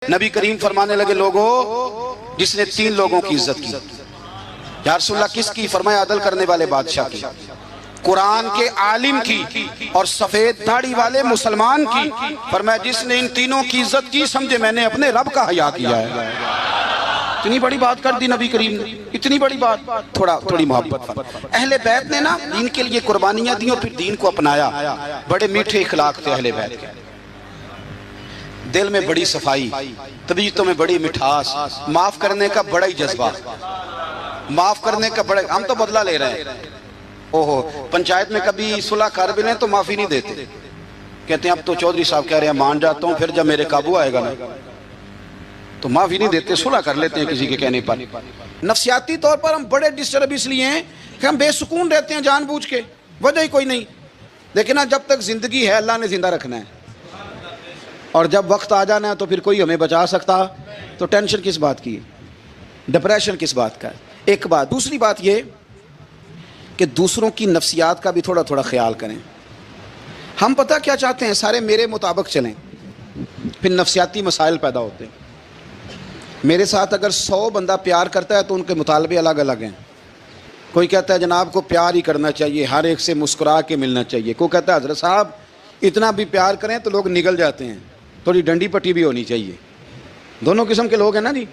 نبی کریم فرمانے لگے لوگوں جس نے 3 لوگوں کی عزت کی، یا رسول اللہ کس کی؟ فرمایا عدل کرنے والے بادشاہ کی، قرآن کے عالم کی، اور سفید داڑھی والے مسلمان کی۔ فرمایا جس نے ان تینوں کی عزت کی سمجھے میں نے اپنے رب کا حیا کیا ہے۔ اتنی بڑی بات کر دی نبی کریم نے، اتنی بڑی بات، تھوڑی محبت۔ اہل بیت نے نا دین کے لیے قربانیاں دی اور پھر دین کو اپنایا۔ بڑے میٹھے اخلاق تھے اہل بیت کے، دل میں بڑی صفائی، طبیعتوں میں بڑی مٹھاس، معاف کرنے کا بڑا ہی جذبہ، معاف کرنے کا بڑا۔ ہم تو بدلہ لے رہے ہیں، اوہو پنچایت میں کبھی صلح کر بھی لیں تو معافی نہیں دیتے، کہتے ہیں اب تو چودھری صاحب کہہ رہے ہیں مان جاتا ہوں، پھر جب میرے قابو آئے گا نا تو معافی نہیں دیتے، صلح کر لیتے ہیں کسی کے کہنے پر۔ نفسیاتی طور پر ہم بڑے ڈسٹرب اس لیے ہیں کہ ہم بے سکون رہتے ہیں جان بوجھ کے، وجہ ہی کوئی نہیں، لیکن جب تک زندگی ہے اللہ نے زندہ رکھنا ہے، اور جب وقت آ جانا ہے تو پھر کوئی ہمیں بچا سکتا، تو ٹینشن کس بات کی ہے، ڈپریشن کس بات کا ہے؟ ایک بات۔ دوسری بات یہ کہ دوسروں کی نفسیات کا بھی تھوڑا تھوڑا خیال کریں۔ ہم پتہ کیا چاہتے ہیں؟ سارے میرے مطابق چلیں، پھر نفسیاتی مسائل پیدا ہوتے ہیں۔ میرے ساتھ اگر 100 بندہ پیار کرتا ہے تو ان کے مطالبے الگ الگ ہیں۔ کوئی کہتا ہے جناب کو پیار ہی کرنا چاہیے، ہر ایک سے مسکرا کے ملنا چاہیے، کوئی کہتا ہے حضرت صاحب اتنا بھی پیار کریں تو لوگ نگل جاتے ہیں، تھوڑی ڈنڈی پٹی بھی ہونی چاہیے۔ دونوں قسم کے لوگ ہیں نا جی۔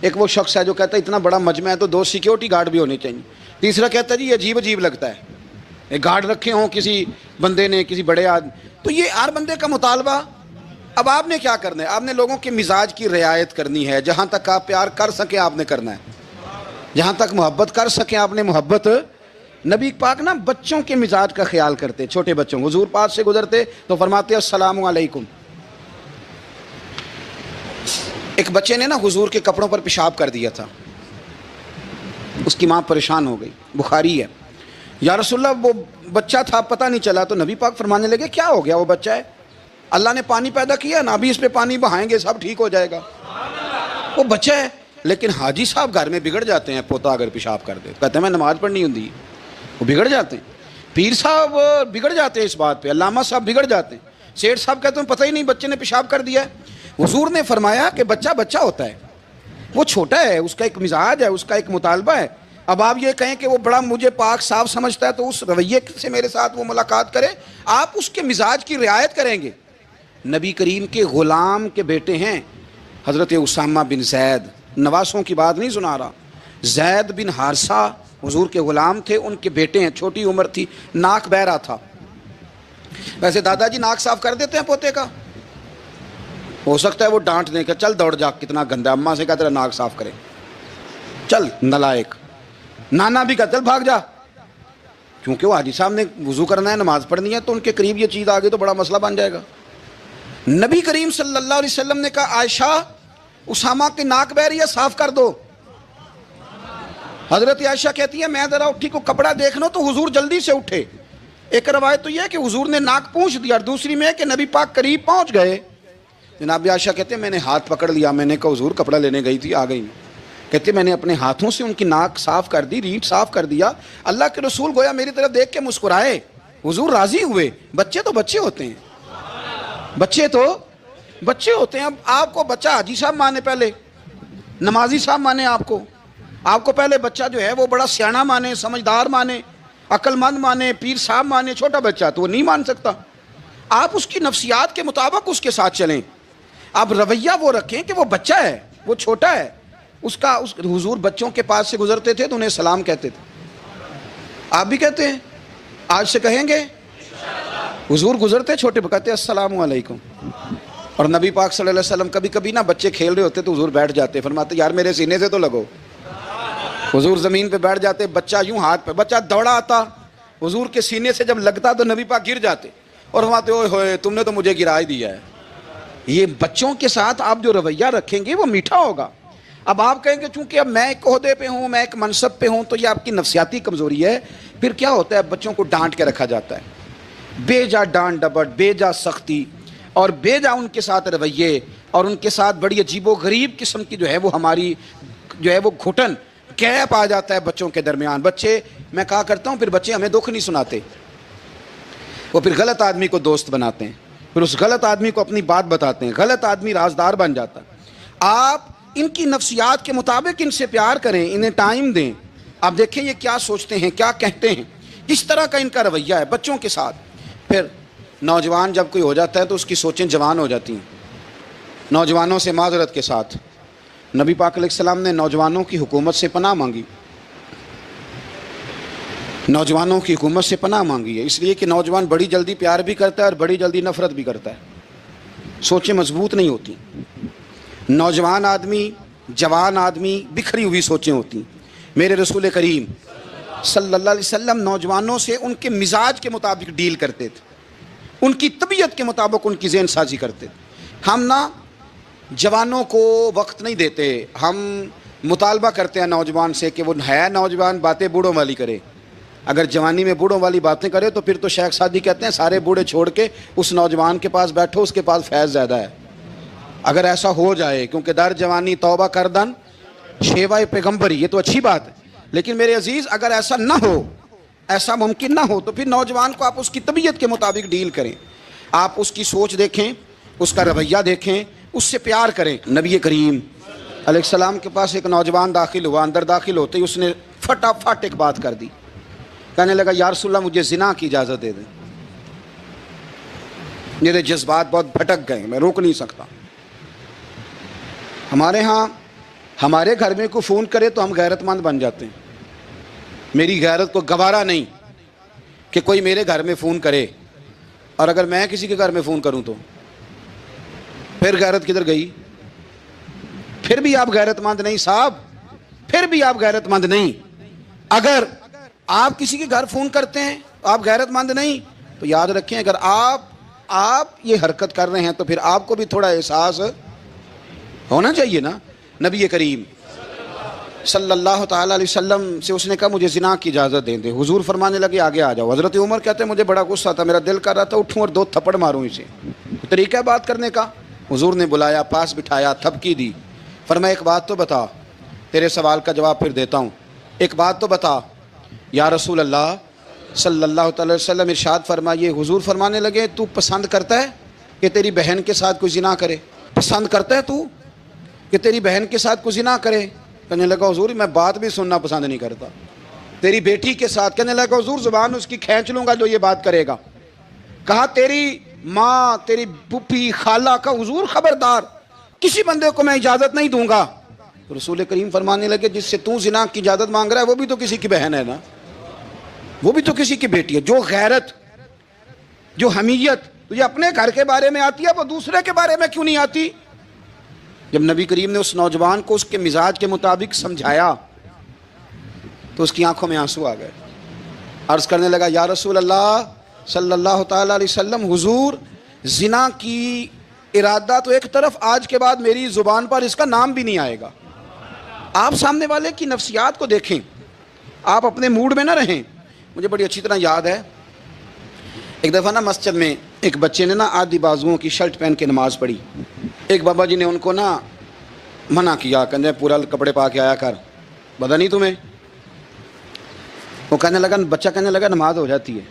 ایک وہ شخص ہے جو کہتا ہے اتنا بڑا مجمع ہے تو 2 سیکیورٹی گارڈ بھی ہونے چاہیے۔ تیسرا کہتا ہے جی یہ عجیب عجیب لگتا ہے، ایک گارڈ رکھے ہوں کسی بندے نے، کسی بڑے آدمی۔ تو یہ ہر بندے کا مطالبہ۔ اب آپ نے کیا کرنا ہے؟ آپ نے لوگوں کے مزاج کی رعایت کرنی ہے، جہاں تک آپ پیار کر سکیں آپ نے کرنا ہے، جہاں تک محبت کر سکیں آپ نے محبت۔ نبی پاک نا بچوں کے مزاج کا خیال کرتے، چھوٹے بچوں، حضور پاک سے گزرتے تو فرماتے السلام علیکم۔ ایک بچے نے نا حضور کے کپڑوں پر پیشاب کر دیا تھا، اس کی ماں پریشان ہو گئی، بخاری ہے۔ یا رسول اللہ وہ بچہ تھا پتہ نہیں چلا، تو نبی پاک فرمانے لگے کیا ہو گیا؟ وہ بچہ ہے، اللہ نے پانی پیدا کیا نا، ابھی اس پہ پانی بہائیں گے سب ٹھیک ہو جائے گا۔ وہ بچہ ہے، لیکن حاجی صاحب گھر میں بگڑ جاتے ہیں، پوتا اگر پیشاب کر دے کہتے ہیں میں نماز پڑھنی ہوندی، وہ بگڑ جاتے ہیں۔ پیر صاحب بگڑ جاتے ہیں اس بات پہ، علامہ صاحب بگڑ جاتے ہیں، سیٹھ صاحب کہتے ہیں پتہ ہی نہیں بچے نے پیشاب کر دیا ہے۔ حضور نے فرمایا کہ بچہ بچہ ہوتا ہے، وہ چھوٹا ہے، اس کا ایک مزاج ہے، اس کا ایک مطالبہ ہے۔ اب آپ یہ کہیں کہ وہ بڑا مجھے پاک صاف سمجھتا ہے تو اس رویے سے میرے ساتھ وہ ملاقات کرے، آپ اس کے مزاج کی رعایت کریں گے۔ نبی کریم کے غلام کے بیٹے ہیں حضرت اسامہ بن زید، نواسوں کی بات نہیں سنا رہا، زید بن حارثہ حضور کے غلام تھے، ان کے بیٹے ہیں، چھوٹی عمر تھی، ناک بہ رہا تھا۔ ویسے دادا جی ناک صاف کر دیتے ہیں پوتے کا، ہو سکتا ہے وہ ڈانٹ دیں کہ چل دوڑ جا کتنا گندا، اماں سے کہا تیرا ناک صاف کرے، چل نالائق۔ نانا بھی کہا چل بھاگ جا، کیونکہ وہ حاجی صاحب نے وضو کرنا ہے، نماز پڑھنی ہے، تو ان کے قریب یہ چیز آگے تو بڑا مسئلہ بن جائے گا۔ نبی کریم صلی اللہ علیہ وسلم نے کہا عائشہ اسامہ کی ناک بہ رہی ہے صاف کر دو۔ حضرت عائشہ کہتی ہے میں ذرا اٹھی کو کپڑا دیکھ لوں تو حضور جلدی سے اٹھے۔ ایک روایت تو یہ ہے کہ حضور نے ناک پونچھ دیا، اور دوسری میں کہ نبی پاک قریب پہنچ گئے۔ جناب عائشہ کہتے ہیں میں نے ہاتھ پکڑ لیا، میں نے کہا حضور کپڑا لینے گئی تھی آ گئی، کہتے میں نے اپنے ہاتھوں سے ان کی ناک صاف کر دی، ریٹ صاف کر دیا۔ اللہ کے رسول گویا میری طرف دیکھ کے مسکرائے، حضور راضی ہوئے۔ بچے تو بچے ہوتے ہیں، بچے تو بچے ہوتے ہیں۔ اب آپ کو بچہ حاجی صاحب مانے، پہلے نمازی صاحب مانے، آپ کو پہلے بچہ جو ہے وہ بڑا سیاںہ مانے، سمجھدار مانے، عقل مند مانے، پیر صاحب مانے۔ چھوٹا بچہ تو وہ نہیں مان سکتا۔ آپ اس کی نفسیات کے مطابق اس کے ساتھ چلیں، آپ رویہ وہ رکھیں کہ وہ بچہ ہے، وہ چھوٹا ہے۔ حضور بچوں کے پاس سے گزرتے تھے تو انہیں سلام کہتے تھے، آپ بھی کہتے ہیں، آج سے کہیں گے؟ حضور گزرتے چھوٹے کہتے السلام علیکم۔ اور نبی پاک صلی اللہ علیہ وسلم کبھی کبھی نا بچے کھیل رہے ہوتے تو حضور بیٹھ جاتے، فرماتے یار میرے سینے سے تو لگو۔ حضور زمین پہ بیٹھ جاتے، بچہ یوں ہاتھ پہ، بچہ دوڑا آتا، حضور کے سینے سے جب لگتا تو نبی پاک گر جاتے اور فرماتے اوئے ہوئے تم نے تو مجھے گرا ہی دیا ہے۔ یہ بچوں کے ساتھ آپ جو رویہ رکھیں گے وہ میٹھا ہوگا۔ اب آپ کہیں گے چونکہ اب میں ایک عہدے پہ ہوں، میں ایک منصب پہ ہوں، تو یہ آپ کی نفسیاتی کمزوری ہے۔ پھر کیا ہوتا ہے؟ بچوں کو ڈانٹ کے رکھا جاتا ہے، بے جا ڈانٹ ڈپٹ، بے جا سختی، اور بے جا ان کے ساتھ رویے، اور ان کے ساتھ بڑی عجیب و غریب قسم کی جو ہے وہ ہماری جو ہے وہ گھٹن گیپ آ جاتا ہے بچوں کے درمیان۔ بچے، میں کہا کرتا ہوں، پھر بچے ہمیں دکھ نہیں سناتے، وہ پھر غلط آدمی کو دوست بناتے ہیں، پھر اس غلط آدمی کو اپنی بات بتاتے ہیں، غلط آدمی رازدار بن جاتا ہے۔ آپ ان کی نفسیات کے مطابق ان سے پیار کریں، انہیں ٹائم دیں. آپ دیکھیں یہ کیا سوچتے ہیں، کیا کہتے ہیں، کس طرح کا ان کا رویہ ہے بچوں کے ساتھ. پھر نوجوان جب کوئی ہو جاتا ہے تو اس کی سوچیں جوان ہو جاتی ہیں. نوجوانوں سے معذرت کے ساتھ نبی پاک علیہ السلام نے نوجوانوں کی حکومت سے پناہ مانگی. نوجوانوں کی حکومت سے پناہ مانگی ہے، اس لیے کہ نوجوان بڑی جلدی پیار بھی کرتا ہے اور بڑی جلدی نفرت بھی کرتا ہے. سوچیں مضبوط نہیں ہوتی. نوجوان آدمی، جوان آدمی، بکھری ہوئی سوچیں ہوتی. میرے رسول کریم صلی اللہ علیہ وسلم نوجوانوں سے ان کے مزاج کے مطابق ڈیل کرتے تھے، ان کی طبیعت کے مطابق ان کی ذہن سازی کرتے تھے. ہم نہ جوانوں کو وقت نہیں دیتے، ہم مطالبہ کرتے ہیں نوجوان سے کہ وہ ہے نوجوان باتیں بوڑھوں والی کرے. اگر جوانی میں بوڑھوں والی باتیں کرے تو پھر تو شیخ سعدی کہتے ہیں سارے بوڑھے چھوڑ کے اس نوجوان کے پاس بیٹھو، اس کے پاس فیض زیادہ ہے. اگر ایسا ہو جائے، کیونکہ در جوانی توبہ کردن شیوائے پیغمبری، یہ تو اچھی بات ہے. لیکن میرے عزیز اگر ایسا نہ ہو، ایسا ممکن نہ ہو، تو پھر نوجوان کو آپ اس کی طبیعت کے مطابق ڈیل کریں. آپ اس کی سوچ دیکھیں، اس کا رویہ دیکھیں، اس سے پیار کریں. نبی کریم علیہ السلام کے پاس ایک نوجوان داخل ہوا. اندر داخل ہوتے ہی اس نے فٹافٹ ایک بات کر دی. کہنے لگا یا رسول اللہ مجھے زنا کی اجازت دے دیں. میرے جذبات بہت بھٹک گئے، میں روک نہیں سکتا. ہمارے ہاں ہمارے گھر میں کوئی فون کرے تو ہم غیرت مند بن جاتے ہیں. میری غیرت کو گوارا نہیں کہ کوئی میرے گھر میں فون کرے، اور اگر میں کسی کے گھر میں فون کروں تو پھر غیرت کدھر گئی؟ پھر بھی آپ غیرت مند نہیں صاحب، پھر بھی آپ غیرت مند نہیں. اگر آپ کسی کے گھر فون کرتے ہیں آپ غیرت مند نہیں، تو یاد رکھیں اگر آپ یہ حرکت کر رہے ہیں تو پھر آپ کو بھی تھوڑا احساس ہونا چاہیے نا. نبی کریم صلی اللہ تعالیٰ علیہ وسلم سے اس نے کہا مجھے زنا کی اجازت دیں دے. حضور فرمانے لگے آگے آ جاؤ. حضرت عمر کہتے ہیں مجھے بڑا غصہ تھا، میرا دل کر رہا تھا اٹھوں اور 2 تھپڑ ماروں اسے. طریقہ بات کرنے کا. حضور نے بلایا، پاس بٹھایا، تھپکی دی. فرمایا ایک بات تو بتا، تیرے سوال کا جواب پھر دیتا ہوں. ایک بات تو بتا. یا رسول اللہ صلی اللہ تعالی وسلم ارشاد فرمائیے. حضور فرمانے لگے تو پسند کرتا ہے کہ تیری بہن کے ساتھ کوئی زنا کرے؟ پسند کرتا ہے تو کہ تیری بہن کے ساتھ کوئی زنا کرے؟ کہنے لگا حضور میں بات بھی سننا پسند نہیں کرتا. تیری بیٹی کے ساتھ؟ کہنے لگا حضور زبان اس کی کھینچ لوں گا جو یہ بات کرے گا. کہا تیری ماں، تیری پھوپھی، خالہ کا؟ حضور خبردار کسی بندے کو میں اجازت نہیں دوں گا. رسول کریم فرمانے لگے جس سے تو زنا کی اجازت مانگ رہا ہے وہ بھی تو کسی کی بہن ہے نا، وہ بھی تو کسی کی بیٹی ہے. جو غیرت، جو حمیت تجھے اپنے گھر کے بارے میں آتی ہے وہ دوسرے کے بارے میں کیوں نہیں آتی؟ جب نبی کریم نے اس نوجوان کو اس کے مزاج کے مطابق سمجھایا تو اس کی آنکھوں میں آنسو آ گئے. عرض کرنے لگا یا رسول اللہ صلی اللہ تعالیٰ علیہ وسلم حضور زنا کی ارادہ تو ایک طرف، آج کے بعد میری زبان پر اس کا نام بھی نہیں آئے گا. آپ سامنے والے کی نفسیات کو دیکھیں، آپ اپنے موڈ میں نہ رہیں. مجھے بڑی اچھی طرح یاد ہے ایک دفعہ نا مسجد میں ایک بچے نے نا آدھی بازوؤں کی شرٹ پہن کے نماز پڑھی. ایک بابا جی نے ان کو نا منع کیا، کہنے پورا کپڑے پا کے آیا کر، پتہ نہیں تمہیں؟ وہ کہنے لگا، بچہ کہنے لگا نماز ہو جاتی ہے،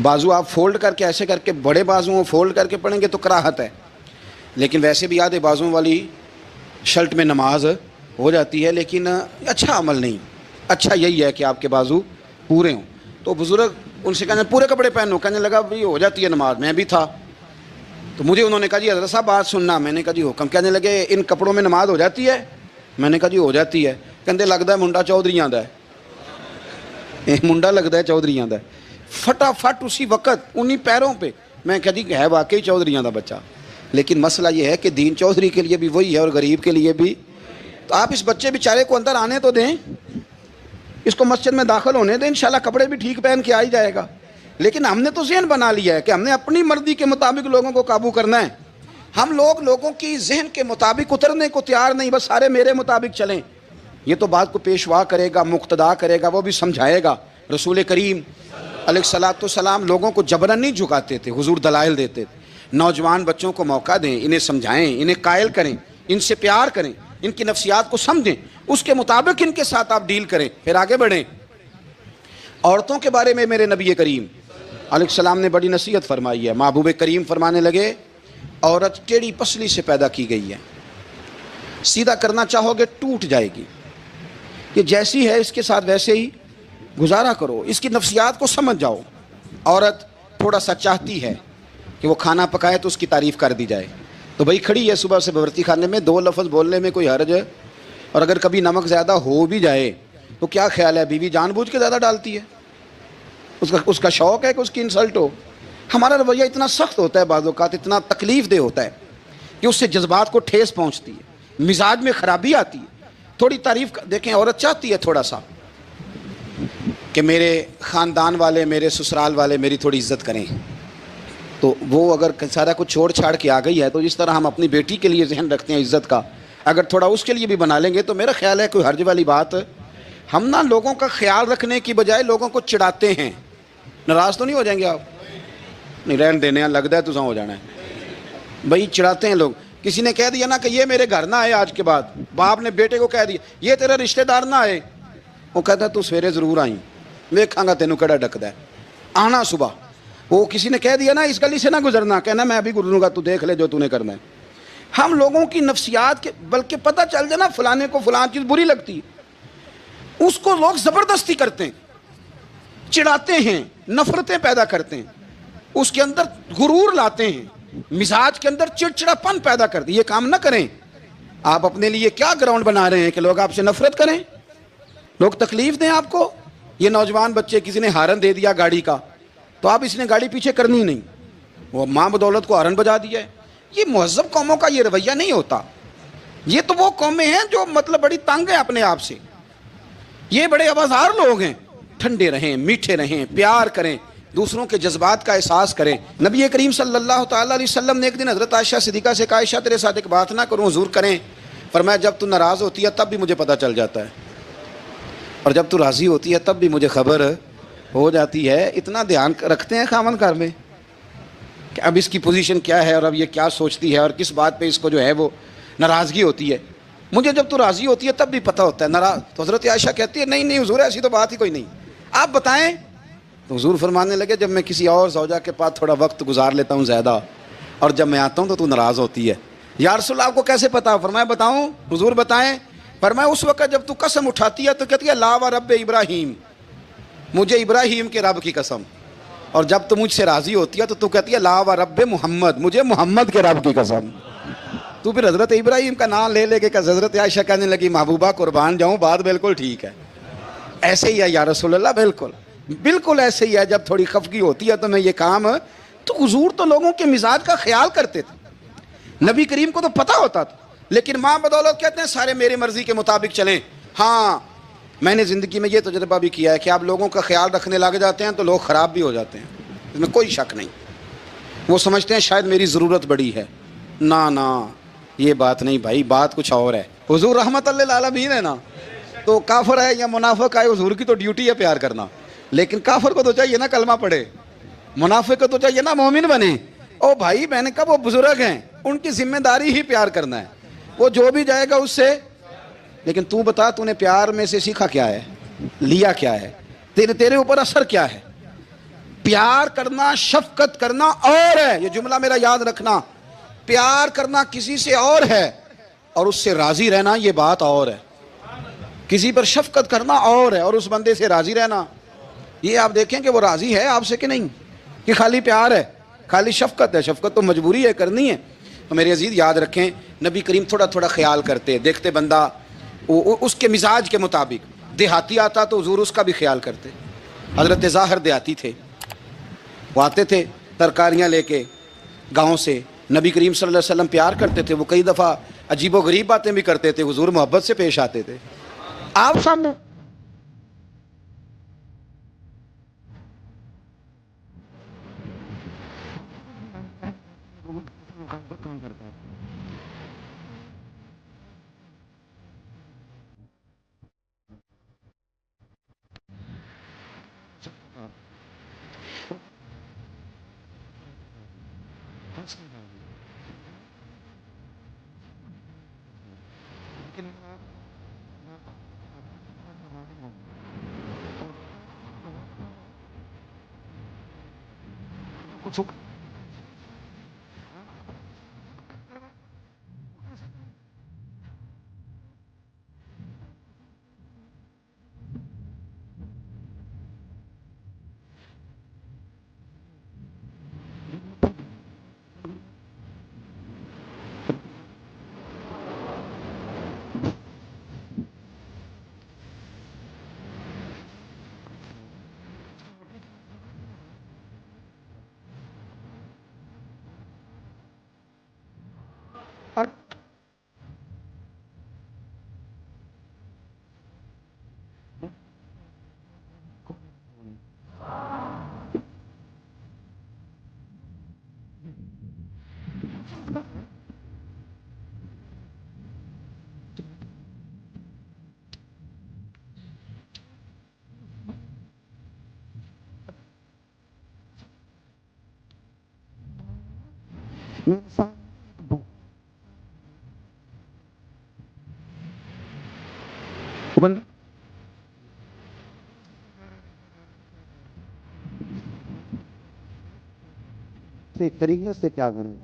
بازو آپ فولڈ کر کے ایسے کر کے، بڑے بازوؤں فولڈ کر کے پڑھیں گے تو کراہت ہے، لیکن ویسے بھی آدھے بازوؤں والی شرٹ میں نماز ہو جاتی ہے. لیکن اچھا عمل نہیں، اچھا یہی ہے کہ آپ کے بازو پورے ہوں. تو بزرگ ان سے کہنے پورے کپڑے پہنو. کہنے لگا بھائی ہو جاتی ہے نماز، میں بھی تھا. تو مجھے انہوں نے کہا جی حضرت صاحب بات سننا. میں نے کہا جی حکم. کہنے لگے ان کپڑوں میں نماز ہو جاتی ہے؟ میں نے کہا جی ہو جاتی ہے. کہندے لگتا ہے منڈا چودھریاں دا ہے، منڈا لگتا ہے چودھریاں دا ہے. فٹافٹ اسی وقت انہی پیروں پہ میں کہا جی ہے واقعی چودھریاں دا بچہ. لیکن مسئلہ یہ ہے کہ دین چودھری کے لیے بھی وہی ہے اور غریب کے لیے بھی. تو آپ اس بچے بیچارے کو اندر آنے تو دیں، اس کو مسجد میں داخل ہونے دیں، انشاءاللہ کپڑے بھی ٹھیک پہن کے آ ہی جائے گا. لیکن ہم نے تو ذہن بنا لیا ہے کہ ہم نے اپنی مرضی کے مطابق لوگوں کو قابو کرنا ہے. ہم لوگوں کی ذہن کے مطابق اترنے کو تیار نہیں، بس سارے میرے مطابق چلیں. یہ تو بات کو پیشوا کرے گا، مقتدا کرے گا، وہ بھی سمجھائے گا. رسول کریم علیہ الصلوۃ والسلام لوگوں کو جبرن نہیں جھکاتے تھے، حضور دلائل دیتے تھے. نوجوان بچوں کو موقع دیں، انہیں سمجھائیں، انہیں قائل کریں، ان سے پیار کریں، ان کی نفسیات کو سمجھیں، اس کے مطابق ان کے ساتھ آپ ڈیل کریں، پھر آگے بڑھیں. عورتوں کے بارے میں میرے نبی کریم علیہ السلام نے بڑی نصیحت فرمائی ہے. محبوب کریم فرمانے لگے عورت ٹیڑھی پسلی سے پیدا کی گئی ہے. سیدھا کرنا چاہو گے ٹوٹ جائے گی. یہ جیسی ہے اس کے ساتھ ویسے ہی گزارا کرو, اس کی نفسیات کو سمجھ جاؤ. عورت تھوڑا سا چاہتی ہے کہ وہ کھانا پکائے تو اس کی تعریف کر دی جائے, تو بھائی کھڑی ہے صبح سے باورچی خانے میں, 2 لفظ بولنے میں کوئی حرج ہے؟ اور اگر کبھی نمک زیادہ ہو بھی جائے تو کیا خیال ہے, بیوی جان بوجھ کے زیادہ ڈالتی ہے؟ اس کا شوق ہے کہ اس کی انسلٹ ہو. ہمارا رویہ اتنا سخت ہوتا ہے بعض اوقات, اتنا تکلیف دہ ہوتا ہے کہ اس سے جذبات کو ٹھیس پہنچتی ہے, مزاج میں خرابی آتی ہے. تھوڑی تعریف دیکھیں, عورت چاہتی ہے تھوڑا سا کہ میرے خاندان والے, میرے سسرال والے میری تھوڑی عزت کریں, تو وہ اگر سارا کچھ چھوڑ چھاڑ کے آ گئی ہے تو جس طرح ہم اپنی بیٹی کے لیے ذہن رکھتے ہیں عزت کا, اگر تھوڑا اس کے لیے بھی بنا لیں گے تو میرا خیال ہے کوئی حرج والی بات. ہم نا لوگوں کا خیال رکھنے کی بجائے لوگوں کو چڑھاتے ہیں. ناراض تو نہیں ہو جائیں گے آپ؟ نہیں, رہن دینے لگتا ہے تو ہو جانا ہے بھائی, چڑھاتے ہیں لوگ. کسی نے کہہ دیا نا کہ یہ میرے گھر نہ آئے آج کے بعد, باپ نے بیٹے کو کہہ دیا یہ تیرا رشتہ دار نہ آئے, وہ کہتا ہے تو سویرے ضرور آئی, ویکھاں گا تینوں کیڑا ڈکدا ہے, آنا صبح. وہ کسی نے کہہ دیا نا اس گلی سے نہ گزرنا, کہنا میں ابھی گزروں گا, تو دیکھ لے جو تو نے کرنا ہے. ہم لوگوں کی نفسیات کے, بلکہ پتہ چل جائے نا فلانے کو فلان چیز بری لگتی ہے, اس کو لوگ زبردستی کرتے ہیں, چڑھاتے ہیں, نفرتیں پیدا کرتے ہیں, اس کے اندر غرور لاتے ہیں, مزاج کے اندر چڑچڑاپن پیدا کرتے ہیں. یہ کام نہ کریں. آپ اپنے لیے کیا گراؤنڈ بنا رہے ہیں کہ لوگ آپ سے نفرت کریں, لوگ تکلیف دیں آپ کو. یہ نوجوان بچے, کسی نے ہارن دے دیا گاڑی کا, تو آپ اس نے گاڑی پیچھے کرنی نہیں, وہ ماں بدولت کو ہارن بجا دیا ہے. یہ مہذب قوموں کا یہ رویہ نہیں ہوتا. یہ تو وہ قومیں ہیں جو مطلب بڑی تنگ ہیں اپنے آپ سے, یہ بڑے آوازار لوگ ہیں. ٹھنڈے رہیں, میٹھے رہیں, پیار کریں, دوسروں کے جذبات کا احساس کریں. نبی کریم صلی اللہ تعالیٰ علیہ وسلم نے ایک دن حضرت عائشہ صدیقہ سے کہا, عائشہ تیرے ساتھ ایک بات نہ کروں, حضور کریں. فرمایا جب تو ناراض ہوتی ہے تب بھی مجھے پتہ چل جاتا ہے, اور جب تو راضی ہوتی ہے تب بھی مجھے خبر ہو جاتی ہے. اتنا دھیان رکھتے ہیں خامن گھر میں کہ اب اس کی پوزیشن کیا ہے, اور اب یہ کیا سوچتی ہے, اور کس بات پہ اس کو جو ہے وہ ناراضگی ہوتی ہے. مجھے جب تو راضی ہوتی ہے تب بھی پتہ ہوتا ہے. ناراض تو حضرت عائشہ کہتی ہے نہیں حضور ایسی تو بات ہی کوئی نہیں, آپ بتائیں. تو حضور فرمانے لگے جب میں کسی اور زوجہ کے پاس تھوڑا وقت گزار لیتا ہوں زیادہ, اور جب میں آتا ہوں تو ناراض ہوتی ہے. یا رسول اللہ آپ کو کیسے پتا؟ فرمایا بتاؤں حضور بتائیں. فرمایا اس وقت جب تو قسم اٹھاتی ہے تو کہتی ہے لا و رب ابراہیم, مجھے ابراہیم کے رب کی قسم. اور جب تو مجھ سے راضی ہوتی ہے تو کہتی ہے لا و رب محمد, مجھے محمد کے رب کی قسم. تو پھر حضرت ابراہیم کا نام لے کے حضرت عائشہ کہنے لگی محبوبہ قربان جاؤں, بات بالکل ٹھیک ہے. ایسے ہی ہے یا رسول اللہ, بالکل ایسے ہی ہے. جب تھوڑی خفگی ہوتی ہے تو میں یہ کام, تو حضور تو لوگوں کے مزاج کا خیال کرتے تھے. نبی کریم کو تو پتہ ہوتا تھا, لیکن ماں بدولت کہتے ہیں سارے میرے مرضی کے مطابق چلیں. ہاں میں نے زندگی میں یہ تجربہ بھی کیا ہے کہ آپ لوگوں کا خیال رکھنے لگ جاتے ہیں تو لوگ خراب بھی ہو جاتے ہیں, اس میں کوئی شک نہیں. وہ سمجھتے ہیں شاید میری ضرورت بڑی ہے. نہ یہ بات نہیں بھائی, بات کچھ اور ہے. حضور رحمت اللہ للعالمین ہے نا, تو کافر ہے یا منافق ہے, حضور کی تو ڈیوٹی ہے پیار کرنا. لیکن کافر کو تو چاہیے نا کلمہ پڑھے, منافق کو تو چاہیے نا مومن بنے. او بھائی میں نے کہا وہ بزرگ ہیں, ان کی ذمہ داری ہی پیار کرنا ہے, وہ جو بھی جائے گا اس سے. لیکن تو بتا تو نے پیار میں سے سیکھا کیا ہے, لیا کیا ہے, تیرے اوپر اثر کیا ہے؟ پیار کرنا, شفقت کرنا اور ہے, یہ جملہ میرا یاد رکھنا. پیار کرنا کسی سے اور ہے, اور اس سے راضی رہنا یہ بات اور ہے. کسی پر شفقت کرنا اور ہے, اور اس بندے سے راضی رہنا. یہ آپ دیکھیں کہ وہ راضی ہے آپ سے کہ نہیں, کہ خالی پیار ہے, خالی شفقت ہے. شفقت تو مجبوری ہے, کرنی ہے. تو میرے عزیز یاد رکھیں, نبی کریم تھوڑا تھوڑا خیال کرتے, دیکھتے بندہ اس کے مزاج کے مطابق. دیہاتی آتا تو حضور اس کا بھی خیال کرتے. حضرت ظاہر دیہاتی تھے, وہ آتے تھے ترکاریاں لے کے گاؤں سے. نبی کریم صلی اللہ علیہ وسلم پیار کرتے تھے. وہ کئی دفعہ عجیب و غریب باتیں بھی کرتے تھے, حضور محبت سے پیش آتے تھے. آپ سامنے ایک طریقے سے کیا کریں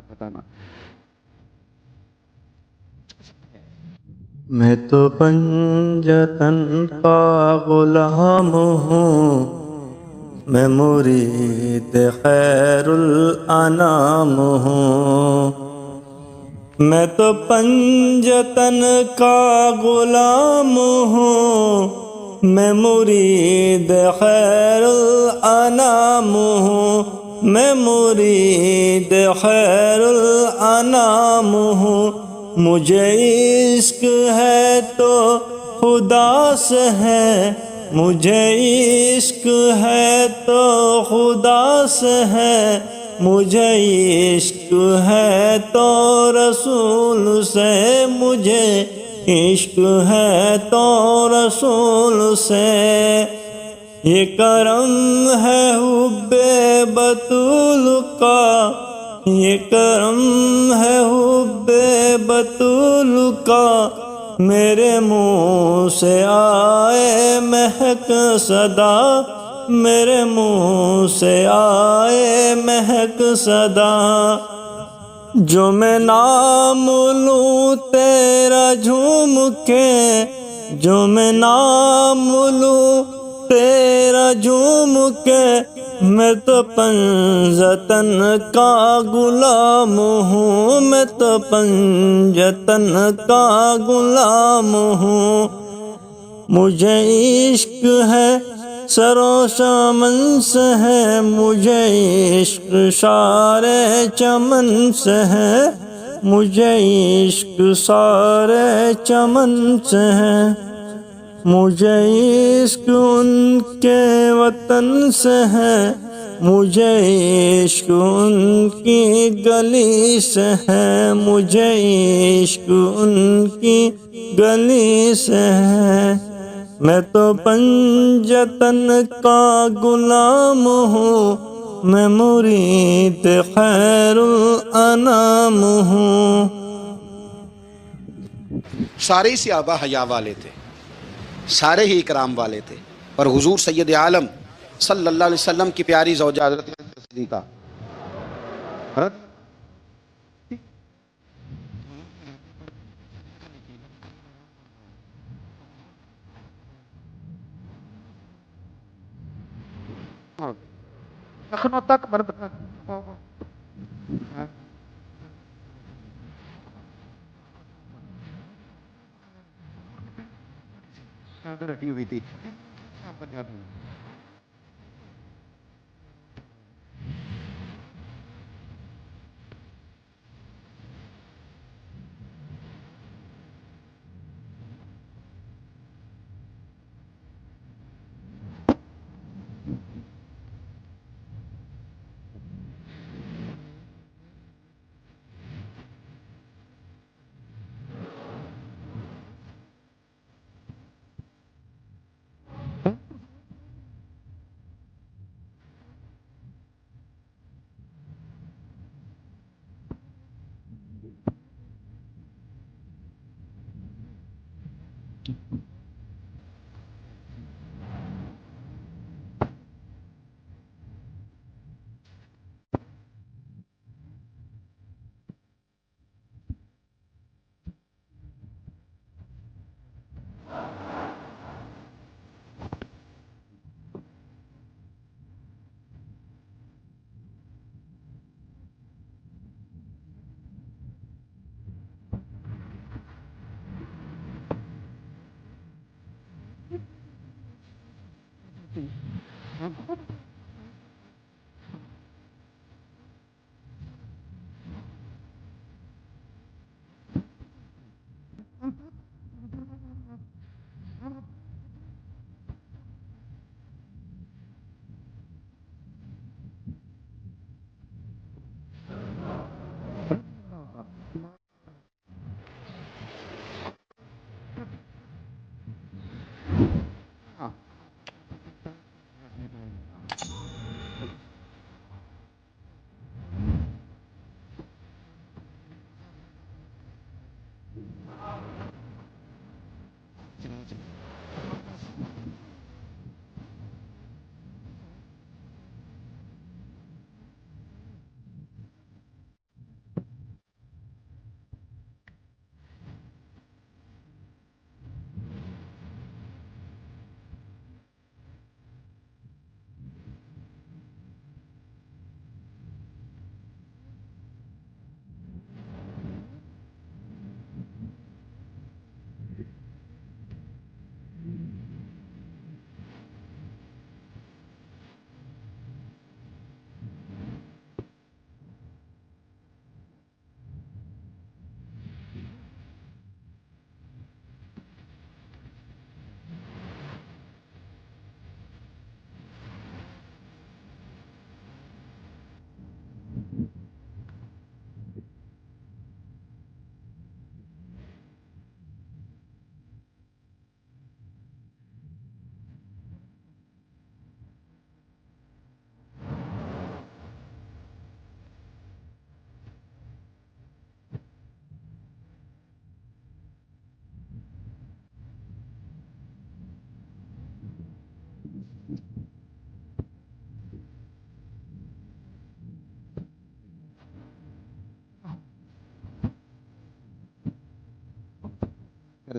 بتانا میں تو پنجتن کا غلام ہوں، میں مرید خیر الانام ہوں، میں تو پنجتن کا غلام ہوں، میں مرید خیر الانام ہوں، میں مرید خیر الانام ہوں، مجھے عشق ہے تو خدا سے ہے، مجھے عشق ہے تو خدا سے ہے، مجھے عشق ہے تو رسول سے، مجھے عشق ہے تو رسول سے، یہ کرم ہے حب بطول کا، یہ کرم ہے حب بطول کا، میرے منہ سے آئے مہک صدا، میرے منہ سے آئے مہک صدا، جو میں نام لوں تیرا جھوم کے، جو میں نام لوں تیرا جھوم کے، میں تو پنجتن کا غلام ہوں، میں تو پنجتن کا غلام ہوں، مجھے عشق ہے سرو چمن سے ہے، مجھے عشق سارے چمن سے ہے، مجھے عشق سارے چمن سے ہے، مجھے عشق ان کے وطن سے ہے، مجھے عشق ان کی گلی سے ہے، مجھے عشق ان کی گلی سے ہے، میں تو پنجتن کا غلام ہوں، میں مرید خیر الانام ہوں۔ سارے ہی صحابہ حیا والے تھے، سارے ہی اکرام والے تھے، اور حضور سید عالم صلی اللہ علیہ وسلم کی پیاری زوجہ حضرت صدیقہ اخنوں تک رٹی ہوئی تھی،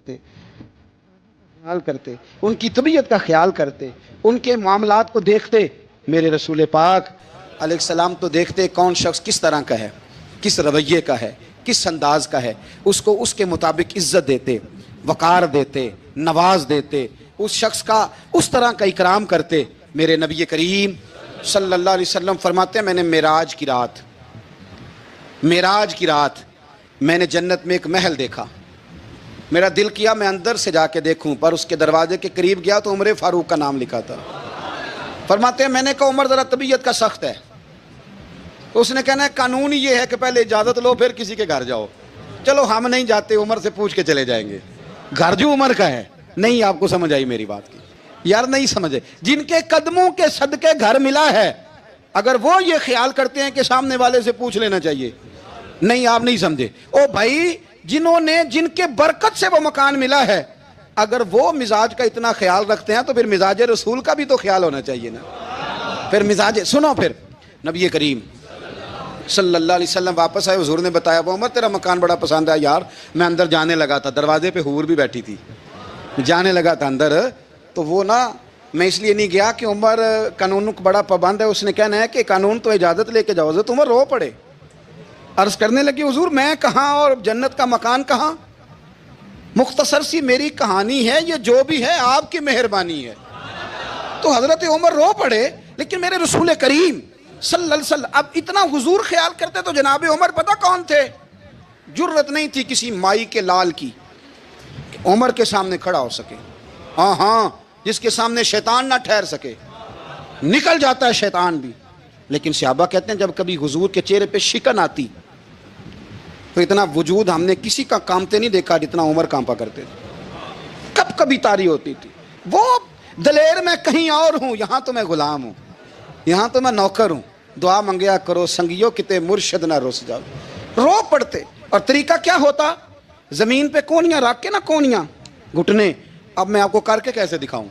کرتے، خیال کرتے، ان کی طبیعت کا خیال کرتے، ان کے معاملات کو دیکھتے. میرے رسول پاک علیہ السلام تو دیکھتے کون شخص کس طرح کا ہے، کس رویے کا ہے، کس انداز کا ہے، اس کو اس کے مطابق عزت دیتے، وقار دیتے، نواز دیتے، اس شخص کا اس طرح کا اکرام کرتے. میرے نبی کریم صلی اللہ علیہ وسلم فرماتے ہیں میں نے معراج کی رات میں نے جنت میں ایک محل دیکھا. میرا دل کیا میں اندر سے جا کے دیکھوں، پر اس کے دروازے کے قریب گیا تو عمر فاروق کا نام لکھا تھا. فرماتے ہیں میں نے کہا عمر ذرا طبیعت کا سخت ہے. اس نے کہنا ہے قانون ہی یہ ہے کہ پہلے اجازت لو پھر کسی کے گھر جاؤ. چلو ہم نہیں جاتے، عمر سے پوچھ کے چلے جائیں گے. گھر جو عمر کا ہے. نہیں آپ کو سمجھ آئی میری بات کی؟ یار نہیں سمجھے. جن کے قدموں کے صدقے گھر ملا ہے، اگر وہ یہ خیال کرتے ہیں کہ سامنے والے سے پوچھ لینا چاہیے، نہیں آپ نہیں سمجھے. او بھائی جن کے برکت سے وہ مکان ملا ہے، اگر وہ مزاج کا اتنا خیال رکھتے ہیں تو پھر مزاج رسول کا بھی تو خیال ہونا چاہیے نا. پھر مزاج سنو. پھر نبی کریم صلی اللہ علیہ وسلم واپس آئے. حضور نے بتایا وہ عمر تیرا مکان بڑا پسند ہے یار. میں اندر جانے لگا تھا، دروازے پہ حور بھی بیٹھی تھی، جانے لگا تھا اندر، تو وہ نا میں اس لیے نہیں گیا کہ عمر قانون کو بڑا پابند ہے. اس نے کہنا ہے کہ قانون تو اجازت لے کے جاؤ. حضرت عمر رو پڑے، عرض کرنے لگی حضور میں کہاں اور جنت کا مکان کہاں؟ مختصر سی میری کہانی ہے، یہ جو بھی ہے آپ کی مہربانی ہے. تو حضرت عمر رو پڑے. لیکن میرے رسول کریم صلی اللہ علیہ وسلم اب اتنا حضور خیال کرتے تو جناب عمر پتہ کون تھے؟ جرت نہیں تھی کسی مائی کے لال کی کہ عمر کے سامنے کھڑا ہو سکے. ہاں جس کے سامنے شیطان نہ ٹھہر سکے. نکل جاتا ہے شیطان بھی. لیکن صحابہ کہتے ہیں جب کبھی حضور کے چہرے پہ شکن آتی تو اتنا وجود ہم نے کسی کا کامتے نہیں دیکھا جتنا عمر کانپا کرتے تھے. کبھی طاری ہوتی تھی. وہ دلیر میں کہیں اور ہوں، یہاں تو میں غلام ہوں، یہاں تو میں نوکر ہوں. دعا منگیا کرو سنگیو کتے مرشد نہ رس جاؤ. رو پڑتے. اور طریقہ کیا ہوتا؟ زمین پہ کونیاں رکھ کے نا، کونیاں گھٹنے. اب میں آپ کو کر کے کیسے دکھاؤں؟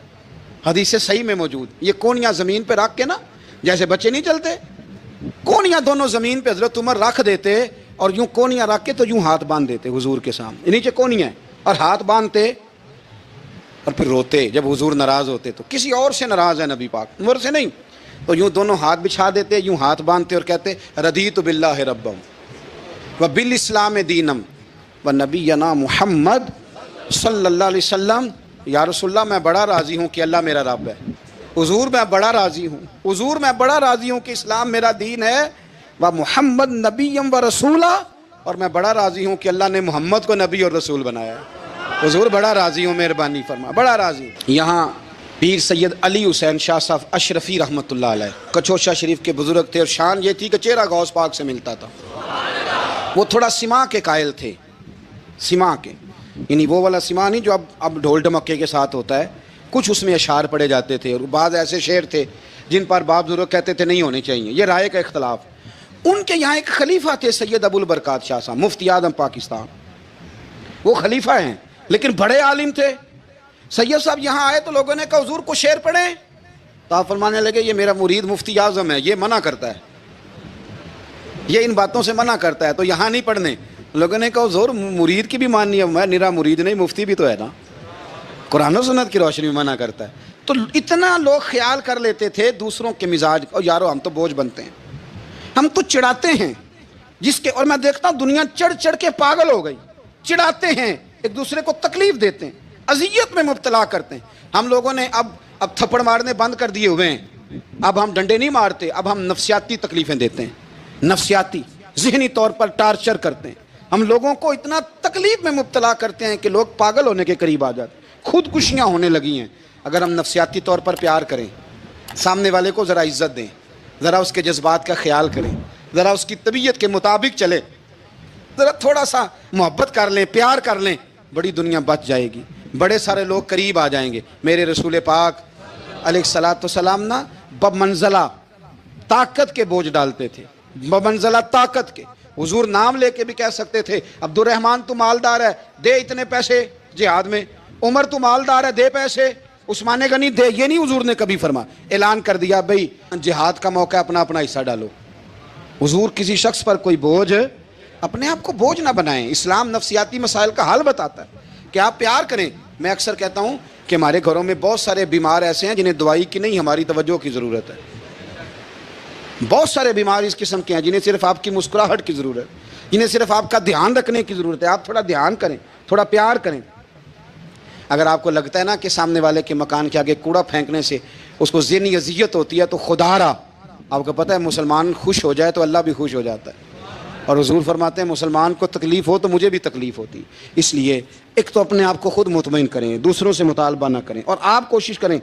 حدیث صحیح میں موجود. یہ کونیاں زمین پہ رکھ کے نا، جیسے بچے نہیں چلتے، کونیاں دونوں زمین پہ حضرت عمر رکھ دیتے اور یوں کونیاں رکھ کے تو یوں ہاتھ باندھ دیتے حضور کے سامنے. نیچے کونیاں اور ہاتھ باندھتے اور پھر روتے. جب حضور ناراض ہوتے تو کسی اور سے ناراض ہے نبی پاک، عمر سے نہیں، تو یوں دونوں ہاتھ بچھا دیتے، یوں ہاتھ باندھتے اور کہتے رضیت باللہ ربا و بالاسلام دینم و نبینا محمد صلی اللہ علیہ وسلم. یا رسول اللہ میں بڑا راضی ہوں کہ اللہ میرا رب ہے. حضور میں بڑا راضی ہوں، حضور میں بڑا راضی ہوں کہ اسلام میرا دین ہے. و محمد نبیم و رسولہ، اور میں بڑا راضی ہوں کہ اللہ نے محمد کو نبی اور رسول بنایا ہے. حضور بڑا راضی ہوں، مہربانی فرما، بڑا راضی ہوں. یہاں پیر سید علی حسین شاہ صاحب اشرفی رحمۃ اللہ علیہ کچوشا شریف کے بزرگ تھے، اور شان یہ تھی کہ چہرہ غوث پاک سے ملتا تھا. وہ تھوڑا سما کے قائل تھے. سما کے یعنی وہ والا سما نہیں جو اب ڈھول ڈھمکے کے ساتھ ہوتا ہے. کچھ اس میں اشعار پڑے جاتے تھے، اور بعض ایسے شعر تھے جن پر باپ بزرگ کہتے تھے نہیں ہونے چاہیے، یہ رائے کا اختلاف. ان کے یہاں ایک خلیفہ تھے سید ابو البرکات شاہ صاحب، مفتی اعظم پاکستان. وہ خلیفہ ہیں لیکن بڑے عالم تھے. سید صاحب یہاں آئے تو لوگوں نے کہا حضور کو شعر پڑھیں. تو آپ فرمانے لگے یہ میرا مرید مفتی اعظم ہے، یہ منع کرتا ہے، یہ ان باتوں سے منع کرتا ہے، تو یہاں نہیں پڑھنے. لوگوں نے کہا حضور مرید کی بھی ماننی ہے. میں نرا مرید نہیں، مفتی بھی تو ہے نا، قرآن و سنت کی روشنی میں منع کرتا ہے. تو اتنا لوگ خیال کر لیتے تھے دوسروں کے مزاج. اور یارو ہم تو بوجھ بنتے ہیں، ہم تو چڑھاتے ہیں جس کے، اور میں دیکھتا ہوں دنیا چڑھ چڑھ کے پاگل ہو گئی. چڑھاتے ہیں، ایک دوسرے کو تکلیف دیتے ہیں، اذیت میں مبتلا کرتے ہیں. ہم لوگوں نے اب تھپڑ مارنے بند کر دیے ہوئے ہیں. اب ہم ڈنڈے نہیں مارتے، اب ہم نفسیاتی تکلیفیں دیتے ہیں، نفسیاتی ذہنی طور پر ٹارچر کرتے ہیں. ہم لوگوں کو اتنا تکلیف میں مبتلا کرتے ہیں کہ لوگ پاگل ہونے کے قریب آ جاتے. خودکشیاں ہونے لگی ہیں. اگر ہم نفسیاتی طور پر پیار کریں، سامنے والے کو ذرا عزت دیں، ذرا اس کے جذبات کا خیال کریں، ذرا اس کی طبیعت کے مطابق چلے، ذرا تھوڑا سا محبت کر لیں، پیار کر لیں، بڑی دنیا بچ جائے گی. بڑے سارے لوگ قریب آ جائیں گے. میرے رسول پاک علیہ الصلوۃ والسلام نا بمنزلہ طاقت کے بوجھ ڈالتے تھے، بمنزلہ طاقت کے. حضور نام لے کے بھی کہہ سکتے تھے عبد الرحمن تو مالدار ہے، دے اتنے پیسے جہاد میں. عمر تو مالدار ہے، دے پیسے. عثمان غنی دے. یہ نہیں حضور نے کبھی فرمایا. اعلان کر دیا بھئی جہاد کا موقع، اپنا اپنا حصہ ڈالو. حضور کسی شخص پر کوئی بوجھ، اپنے آپ کو بوجھ نہ بنائیں. اسلام نفسیاتی مسائل کا حل بتاتا ہے کہ آپ پیار کریں. میں اکثر کہتا ہوں کہ ہمارے گھروں میں بہت سارے بیمار ایسے ہیں جنہیں دوائی کی نہیں ہماری توجہ کی ضرورت ہے. بہت سارے بیمار اس قسم کے ہیں جنہیں صرف آپ کی مسکراہٹ کی ضرورت ہے, جنہیں صرف آپ کا دھیان رکھنے کی ضرورت ہے. آپ تھوڑا دھیان کریں, تھوڑا پیار کریں. اگر آپ کو لگتا ہے نا کہ سامنے والے کے مکان کے آگے کوڑا پھینکنے سے اس کو ذہنی اذیت ہوتی ہے, تو خدا را آپ کو پتہ ہے مسلمان خوش ہو جائے تو اللہ بھی خوش ہو جاتا ہے. اور حضور فرماتے ہیں مسلمان کو تکلیف ہو تو مجھے بھی تکلیف ہوتی. اس لیے ایک تو اپنے آپ کو خود مطمئن کریں, دوسروں سے مطالبہ نہ کریں, اور آپ کوشش کریں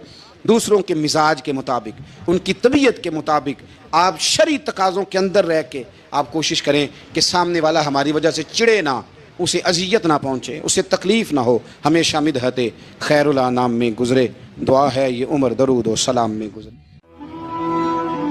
دوسروں کے مزاج کے مطابق, ان کی طبیعت کے مطابق آپ شرعی تقاضوں کے اندر رہ کے آپ کوشش کریں کہ سامنے والا ہماری وجہ سے چڑے نہ, اسے اذیت نہ پہنچے, اسے تکلیف نہ ہو, ہمیشہ مدحت خیر الانام میں گزرے. دعا ہے یہ عمر درود و سلام میں گزرے.